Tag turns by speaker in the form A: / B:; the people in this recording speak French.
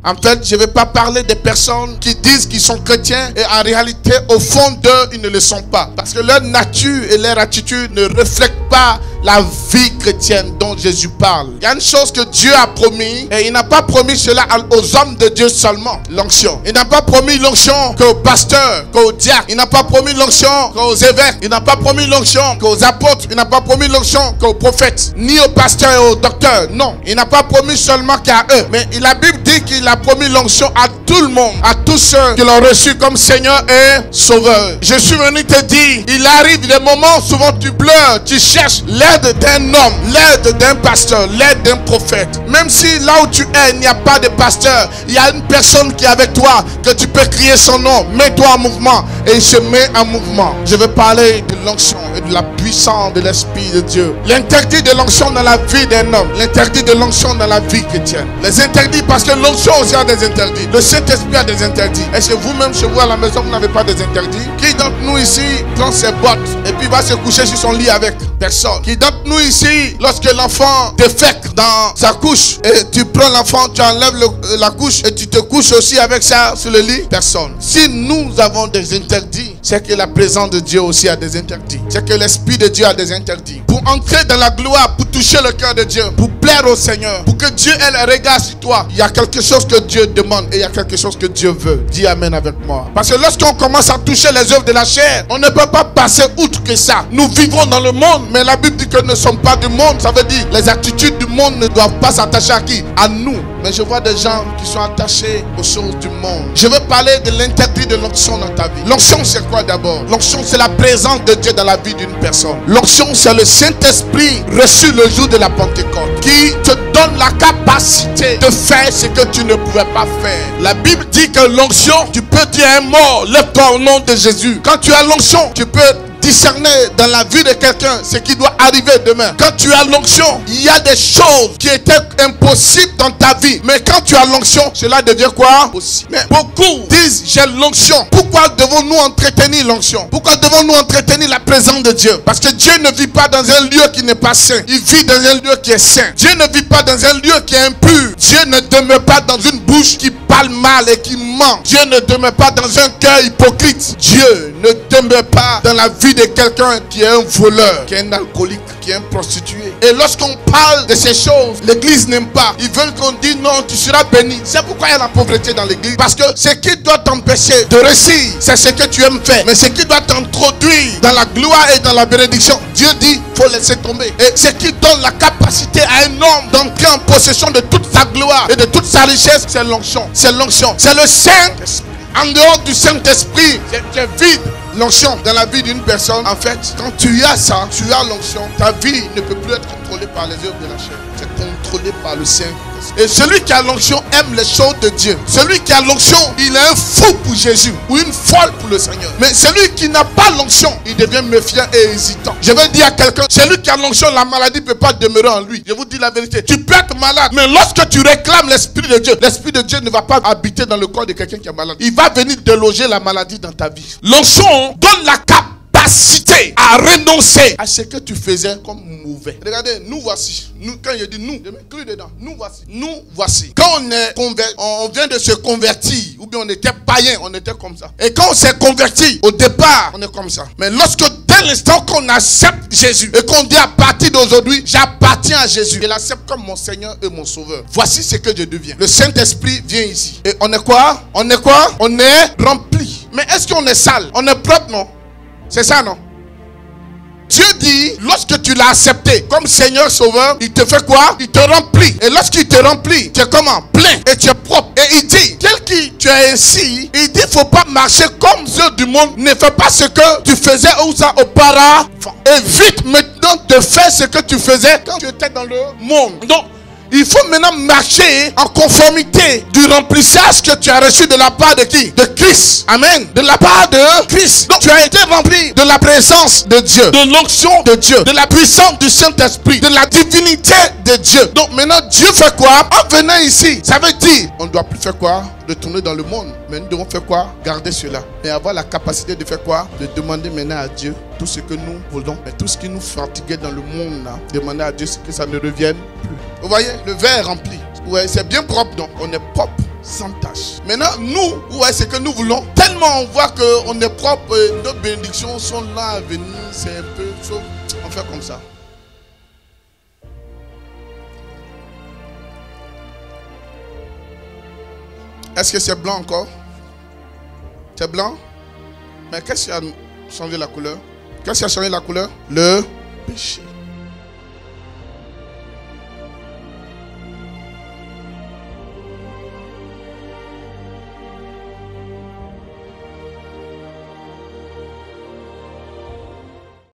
A: En fait, je ne vais pas parler des personnes qui disent qu'ils sont chrétiens et en réalité, au fond d'eux, ils ne le sont pas. Parce que leur nature et leur attitude ne reflètent pas la vie chrétienne dont Jésus parle. Il y a une chose que Dieu a promis et il n'a pas promis cela aux hommes de Dieu seulement, l'onction. Il n'a pas promis l'onction qu'aux pasteurs, qu'aux diacres. Il n'a pas promis l'onction qu'aux évêques. Il n'a pas promis l'onction qu'aux apôtres. Il n'a pas promis l'onction qu'aux prophètes, ni aux pasteurs et aux docteurs. Non, il n'a pas promis seulement qu'à eux. Mais la Bible dit qu'il a promis l'onction à tout le monde, à tous ceux qui l'ont reçu comme Seigneur et Sauveur. Je suis venu te dire, il arrive des moments, souvent tu pleures, tu cherches l'aide d'un homme, l'aide d'un pasteur, l'aide d'un prophète. Même si là où tu es, il n'y a pas de pasteur, il y a une personne qui est avec toi, que tu peux crier son nom, mets-toi en mouvement et il se met en mouvement. Je veux parler de l'onction et de la puissance de l'Esprit de Dieu. L'interdit de l'onction dans la vie d'un homme, l'interdit de l'onction dans la vie chrétienne. Les interdits, parce que l'onction aussi a des interdits. Le Saint-Esprit a des interdits. Est-ce que vous-même, chez vous à la maison, vous n'avez pas des interdits? Qui d'entre nous ici prend ses bottes et puis va se coucher sur son lit avec? Personne. Qui d'entre nous ici, lorsque l'enfant défèque dans sa couche et tu prends l'enfant, tu enlèves la couche et tu te couches aussi avec ça sur le lit? Personne. Si nous avons des interdits, c'est que la présence de Dieu aussi a des interdits. C'est que l'Esprit de Dieu a des interdits. Pour entrer dans la gloire, pour toucher le cœur de Dieu, pour plaire au Seigneur, pour que Dieu ait le regard sur toi, il y a quelque chose que Dieu demande et il y a quelque chose que Dieu veut. Dis Amen avec moi. Parce que lorsqu'on commence à toucher les œuvres de la chair, on ne peut pas passer outre que ça. Nous vivons dans le monde, mais la Bible dit que nous ne sommes pas du monde. Ça veut dire les attitudes du monde ne doivent pas s'attacher à qui? À nous. Mais je vois des gens qui sont attachés aux choses du monde. Je veux parler de l'interdit de l'onction dans ta vie. L'onction, c'est quoi d'abord? L'onction, c'est la présence de Dieu dans la vie d'une personne. L'onction, c'est le Saint-Esprit reçu le jour de la Pentecôte qui te donne la capacité de faire ce que tu ne pouvais pas faire. La Bible dit que l'onction, tu peux dire un mort, lève-toi au nom de Jésus. Quand tu as l'onction, tu peux discerner dans la vie de quelqu'un ce qui doit arriver demain. Quand tu as l'onction, il y a des choses qui étaient impossibles dans ta vie. Mais quand tu as l'onction, cela devient quoi? Possible. Mais beaucoup disent j'ai l'onction. Pourquoi devons-nous entretenir l'onction? Pourquoi devons-nous entretenir la présence de Dieu? Parce que Dieu ne vit pas dans un lieu qui n'est pas saint. Il vit dans un lieu qui est saint. Dieu ne vit pas dans un lieu qui est impur. Dieu ne demeure pas dans une bouche qui parle mal et qui ment. Dieu ne demeure pas dans un cœur hypocrite. Dieu ne demeure pas dans la vie de quelqu'un qui est un voleur, qui est un alcoolique, qui est un prostitué. Et lorsqu'on parle de ces choses, l'église n'aime pas. Ils veulent qu'on dise non, tu seras béni. C'est pourquoi il y a la pauvreté dans l'église. Parce que ce qui doit t'empêcher de réussir, c'est ce que tu aimes faire. Mais ce qui doit t'introduire dans la gloire et dans la bénédiction, Dieu dit, faut laisser tomber. Et ce qui donne la capacité à un homme d'entrer en possession de toute sa gloire et de toute sa richesse, c'est l'onction. C'est l'onction. C'est le Saint-Esprit. En dehors du Saint-Esprit, c'est vide. L'onction dans la vie d'une personne, en fait, quand tu as ça, tu as l'onction, ta vie ne peut plus être contrôlée par les œuvres de la chair. C'est contrôlé par le Saint-Esprit. Et celui qui a l'onction aime les choses de Dieu. Celui qui a l'onction, il est un fou pour Jésus ou une folle pour le Seigneur. Mais celui qui n'a pas l'onction, il devient méfiant et hésitant. Je vais dire à quelqu'un, celui qui a l'onction, la maladie ne peut pas demeurer en lui. Je vous dis la vérité. Tu peux être malade, mais lorsque tu réclames l'Esprit de Dieu ne va pas habiter dans le corps de quelqu'un qui est malade. Il va venir déloger la maladie dans ta vie. L'onction donne la capacité à renoncer à ce que tu faisais comme mauvais. Regardez, nous voici. Nous, quand je dis nous, je m'inclus dedans. Nous voici. Nous voici. Quand on vient de se convertir, ou bien on était païen, on était comme ça. Et quand on s'est converti, au départ, on est comme ça. Mais lorsque dès l'instant qu'on accepte Jésus et qu'on dit à partir d'aujourd'hui, j'appartiens à Jésus, je l'accepte comme mon Seigneur et mon Sauveur. Voici ce que je deviens. Le Saint-Esprit vient ici. Et on est quoi? On est quoi? On est rempli. Mais est-ce qu'on est sale? On est propre, non? C'est ça, non? Dieu dit, lorsque tu l'as accepté comme Seigneur Sauveur, il te fait quoi? Il te remplit. Et lorsqu'il te remplit, tu es comment? Plein et tu es propre. Et il dit, tel que tu es ainsi, il dit, il ne faut pas marcher comme ceux du monde. Ne fais pas ce que tu faisais auparavant. Évite maintenant de faire ce que tu faisais quand tu étais dans le monde. Donc, il faut maintenant marcher en conformité du remplissage que tu as reçu de la part de qui? De Christ. Amen. De la part de Christ. Donc tu as été rempli de la présence de Dieu, de l'onction de Dieu, de la puissance du Saint-Esprit, de la divinité de Dieu. Donc maintenant Dieu fait quoi? En venant ici, ça veut dire on ne doit plus faire quoi? Retourner dans le monde. Mais nous devons faire quoi? Garder cela. Et avoir la capacité de faire quoi? De demander maintenant à Dieu tout ce que nous voulons. Mais tout ce qui nous fatiguait dans le monde, là, demander à Dieu que ça ne revienne plus. Vous voyez, le verre est rempli. Ouais, c'est bien propre, donc on est propre. sans tache. Maintenant, nous, ouais, c'est que nous voulons. Tellement on voit qu'on est propre, nos bénédictions sont là à venir. C'est un peu chaud. On fait comme ça. Est-ce que c'est blanc encore? C'est blanc? Mais qu'est-ce qui a changé la couleur? Qu'est-ce qui a changé la couleur? Le péché.